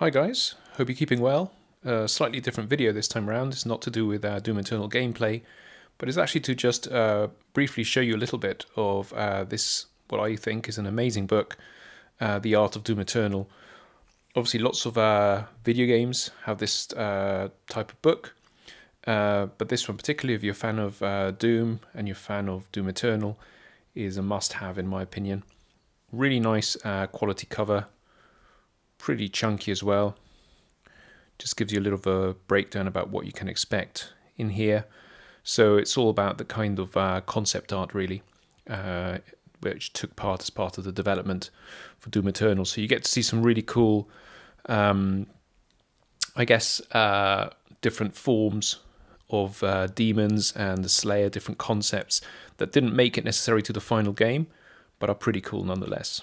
Hi guys, hope you're keeping well. Slightly different video this time around. It's not to do with Doom Eternal gameplay, but it's actually to just briefly show you a little bit of this, what I think is an amazing book, The Art of Doom Eternal. Obviously lots of video games have this type of book, but this one particularly, if you're a fan of Doom and you're a fan of Doom Eternal, is a must-have in my opinion. Really nice quality cover. Pretty chunky as well. Just gives you a little of a breakdown about what you can expect in here. So it's all about the kind of concept art really, which took part as part of the development for Doom Eternal. So you get to see some really cool, I guess, different forms of demons and the Slayer, different concepts that didn't make it necessary to the final game, but are pretty cool nonetheless.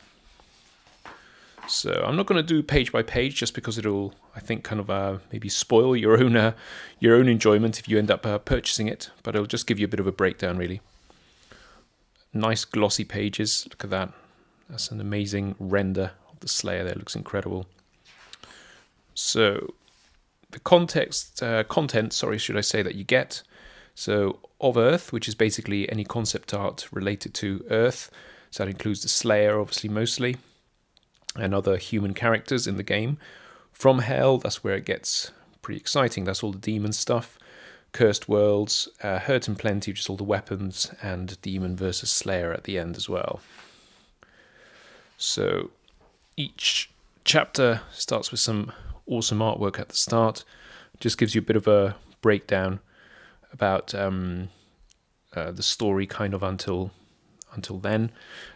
So I'm not going to do page by page just because it'll, I think, kind of maybe spoil your own enjoyment if you end up purchasing it. But it'll just give you a bit of a breakdown, really. Nice glossy pages. Look at that. That's an amazing render of the Slayer there. It looks incredible. So the content, should I say, that you get. So of Earth, which is basically any concept art related to Earth. So that includes the Slayer, obviously, mostly, and other human characters in the game. From Hell, that's where it gets pretty exciting. That's all the demon stuff. Cursed Worlds, Hurt and Plenty, which is all the weapons, and Demon versus Slayer at the end as well. So each chapter starts with some awesome artwork at the start. Just gives you a bit of a breakdown about the story kind of until then.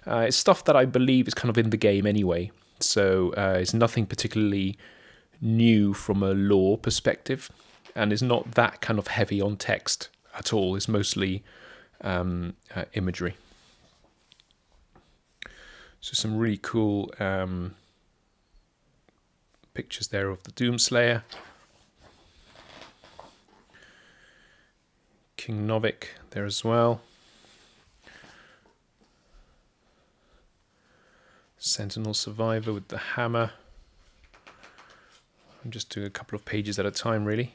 It's stuff that I believe is kind of in the game anyway. So it's nothing particularly new from a lore perspective, and is not that kind of heavy on text at all. It's mostly imagery. So some really cool pictures there of the Doomslayer. King Novik there as well. Sentinel Survivor with the hammer. I'm just doing a couple of pages at a time, really.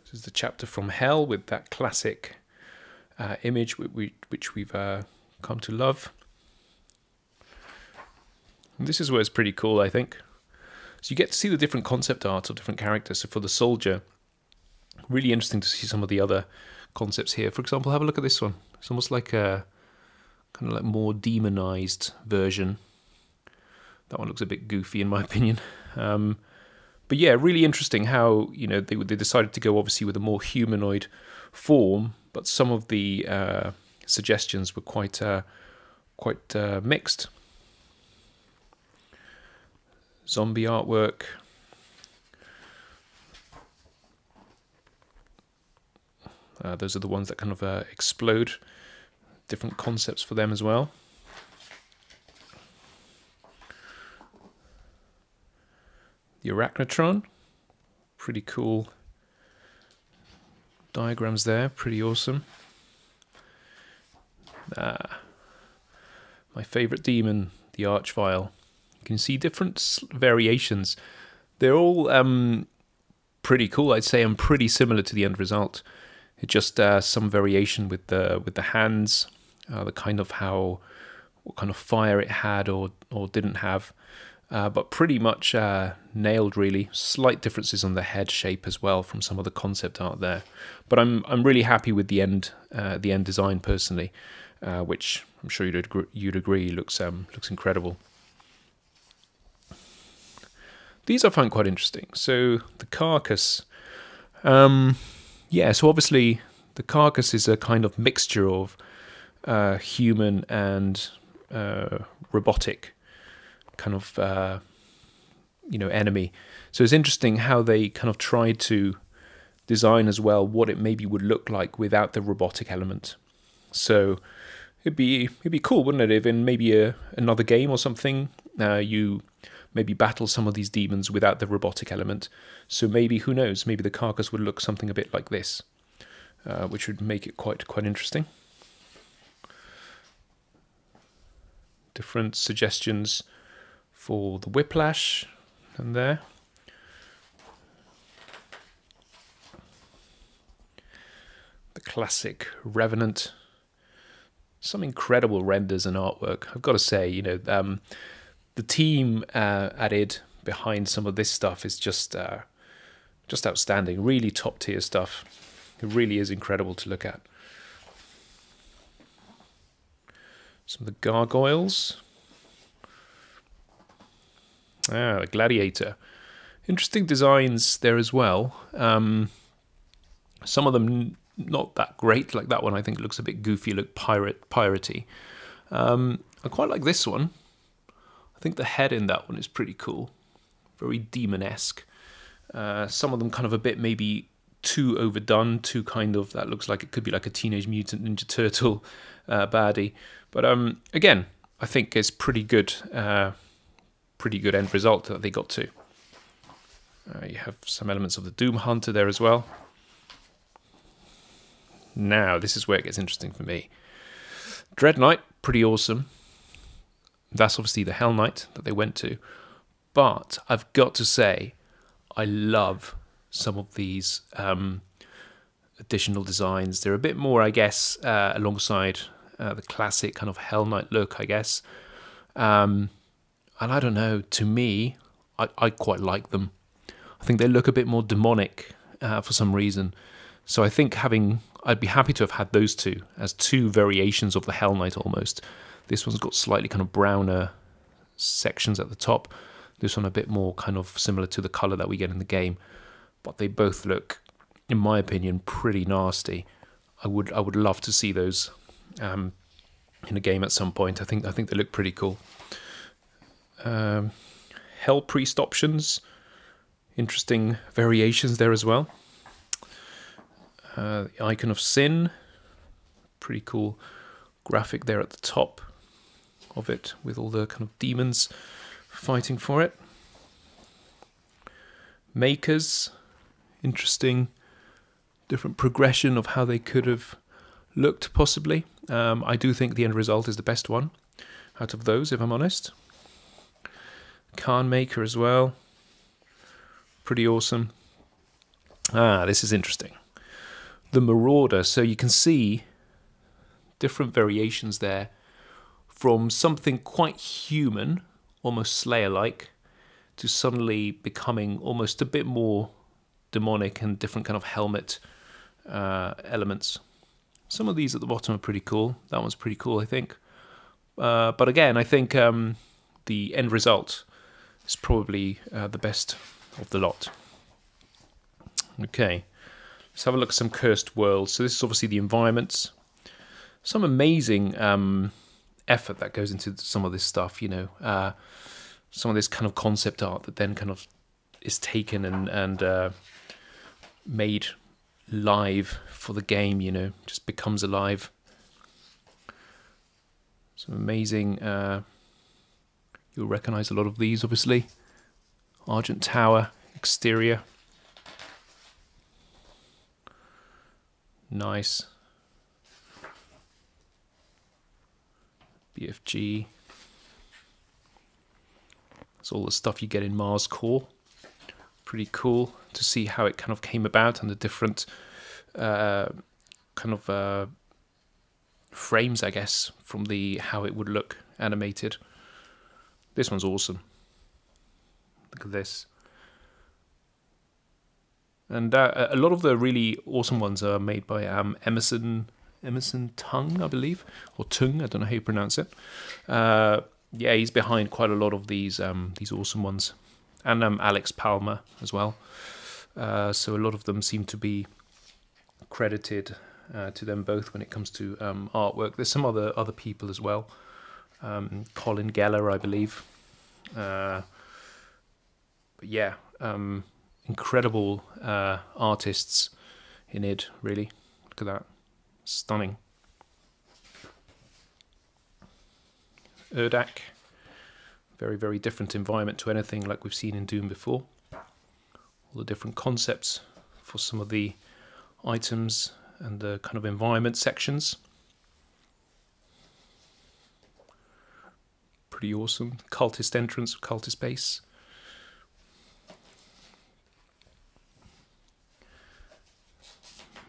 This is the chapter From Hell with that classic image which we've come to love. And this is where it's pretty cool, I think. So you get to see the different concept art of different characters. So for the soldier, really interesting to see some of the other concepts here. For example, have a look at this one. It's almost like a kind of like more demonized version. That one looks a bit goofy in my opinion. But yeah, really interesting how, you know, they decided to go obviously with a more humanoid form, but some of the suggestions were quite mixed. Zombie artwork. Those are the ones that kind of explode. Different concepts for them as well. The Arachnotron, pretty cool diagrams there, pretty awesome. My favorite demon, the Archvile. You can see different variations. They're all pretty cool, I'd say, and pretty similar to the end result. It's just some variation with the hands. The kind of what kind of fire it had or didn't have, but pretty much nailed really. Slight differences on the head shape as well from some of the concept art there, but I'm really happy with the end design personally, which I'm sure you'd agree looks incredible. These I find quite interesting. So the carcass, yeah. So obviously the carcass is a kind of mixture of human and robotic kind of enemy. So it's interesting how they kind of tried to design as well what it maybe would look like without the robotic element. So it'd be cool, wouldn't it, if in maybe another game or something you maybe battle some of these demons without the robotic element. So maybe, who knows, maybe the carcass would look something a bit like this, which would make it quite interesting. Different suggestions for the Whiplash and there. The classic Revenant. Some incredible renders and artwork. I've got to say, you know, the team at id behind some of this stuff is just outstanding. Really top tier stuff. It really is incredible to look at. Some of the gargoyles. The gladiator. Interesting designs there as well. Some of them not that great, like that one I think looks a bit goofy, look piratey. I quite like this one. I think the head in that one is pretty cool. Very demon-esque. Some of them kind of a bit maybe too overdone, too kind of, that looks like it could be like a Teenage Mutant Ninja Turtle baddie. But again, I think it's pretty good end result that they got to. You have some elements of the Doom Hunter there as well. Now, this is where it gets interesting for me. Dread Knight, pretty awesome. That's obviously the Hell Knight that they went to. But I've got to say, I love some of these additional designs. They're a bit more, I guess, alongside the classic kind of Hell Knight look, I guess. And I don't know, to me, I quite like them. I think they look a bit more demonic for some reason. So I think I'd be happy to have had those two as two variations of the Hell Knight almost. This one's got slightly kind of browner sections at the top. This one a bit more kind of similar to the colour that we get in the game. But they both look, in my opinion, pretty nasty. I would love to see those in a game at some point. I think they look pretty cool. Hell Priest options. Interesting variations there as well. The Icon of Sin, pretty cool graphic there at the top of it with all the kind of demons fighting for it. Makers, interesting, different progression of how they could have looked possibly. I do think the end result is the best one out of those, if I'm honest. Khan Maker as well, pretty awesome. This is interesting. The Marauder, so you can see different variations there from something quite human, almost Slayer-like, to suddenly becoming almost a bit more demonic and different kind of helmet elements. Some of these at the bottom are pretty cool. That one's pretty cool, I think. But again, I think the end result is probably the best of the lot. Okay. Let's have a look at some cursed worlds. So this is obviously the environments. Some amazing effort that goes into some of this stuff, you know. Some of this kind of concept art that then kind of is taken and made live for the game, you know. Just becomes alive. Some amazing... you'll recognise a lot of these, obviously. Argent Tower, exterior. Nice. BFG. It's all the stuff you get in Mars Core. Pretty cool to see how it kind of came about and the different kind of frames, I guess, from how it would look animated. This one's awesome. Look at this. And a lot of the really awesome ones are made by Emerson Tung, I believe, or Tung. I don't know how you pronounce it. Yeah, he's behind quite a lot of these awesome ones, and Alex Palmer as well. So a lot of them seem to be credited to them both when it comes to artwork. There's some other people as well. Colin Geller, I believe. But yeah. Incredible artists in id, really. Look at that. Stunning. Urdak. Very, very different environment to anything like we've seen in Doom before. All the different concepts for some of the items and the kind of environment sections. pretty awesome. Cultist entrance, cultist base.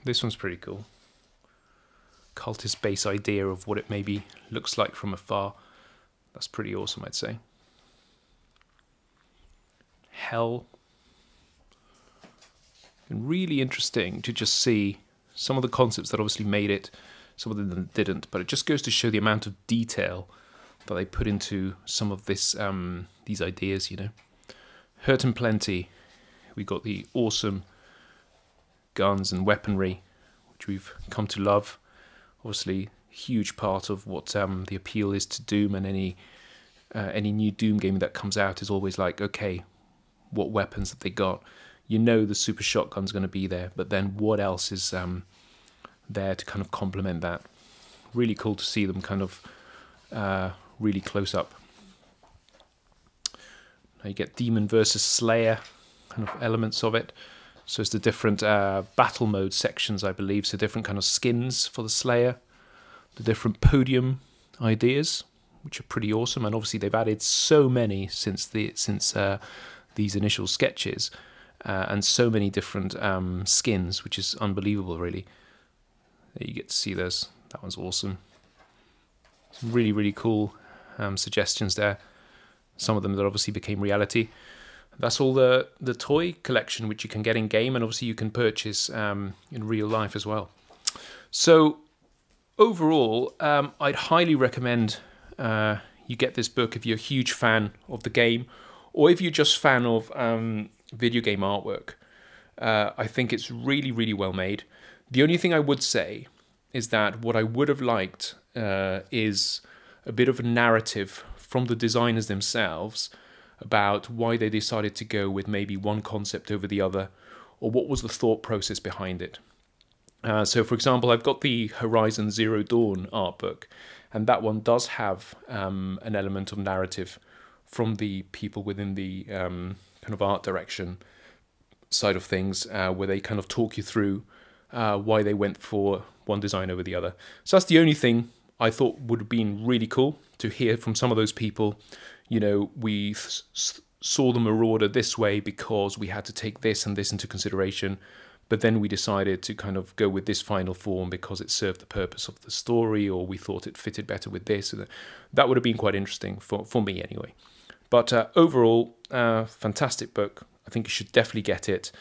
This one's pretty cool. Cultist base idea of what it maybe looks like from afar. That's pretty awesome, I'd say. Hell. And really interesting to just see some of the concepts that obviously made it, some of them didn't, but it just goes to show the amount of detail that they put into some of this, these ideas, you know. Hurt and Plenty. We got the awesome guns and weaponry, which we've come to love. Obviously, huge part of what the appeal is to Doom, and any new Doom game that comes out is always like, okay, what weapons have they got? You know the super shotgun's going to be there, but then what else is there to kind of complement that? Really cool to see them kind of really close up. Now you get Demon versus Slayer kind of elements of it. So it's the different battle mode sections, I believe. So different kind of skins for the Slayer, the different podium ideas, which are pretty awesome. And obviously they've added so many since these initial sketches, and so many different skins, which is unbelievable, really. There you get to see those. That one's awesome. Some really, really cool suggestions there. Some of them that obviously became reality. That's all the toy collection, which you can get in game, and obviously you can purchase in real life as well. So overall, I'd highly recommend you get this book if you're a huge fan of the game, or if you're just a fan of video game artwork. I think it's really, really well made. The only thing I would say is that what I would have liked is a bit of a narrative from the designers themselves about why they decided to go with maybe one concept over the other, or what was the thought process behind it. So for example, I've got the Horizon Zero Dawn art book, and that one does have an element of narrative from the people within the kind of art direction side of things, where they kind of talk you through why they went for one design over the other. So that's the only thing I thought would have been really cool to hear from some of those people. You know, we saw the Marauder this way because we had to take this and this into consideration, but then we decided to kind of go with this final form because it served the purpose of the story, or we thought it fitted better with this. That would have been quite interesting for me anyway. But overall, fantastic book. I think you should definitely get it.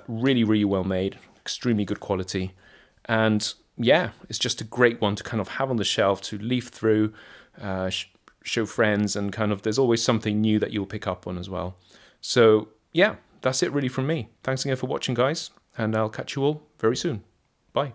Really, really well made, extremely good quality. And yeah, it's just a great one to kind of have on the shelf to leaf through, show friends, and kind of there's always something new that you'll pick up on as well. So yeah, that's it really from me. Thanks again for watching, guys, and I'll catch you all very soon. Bye.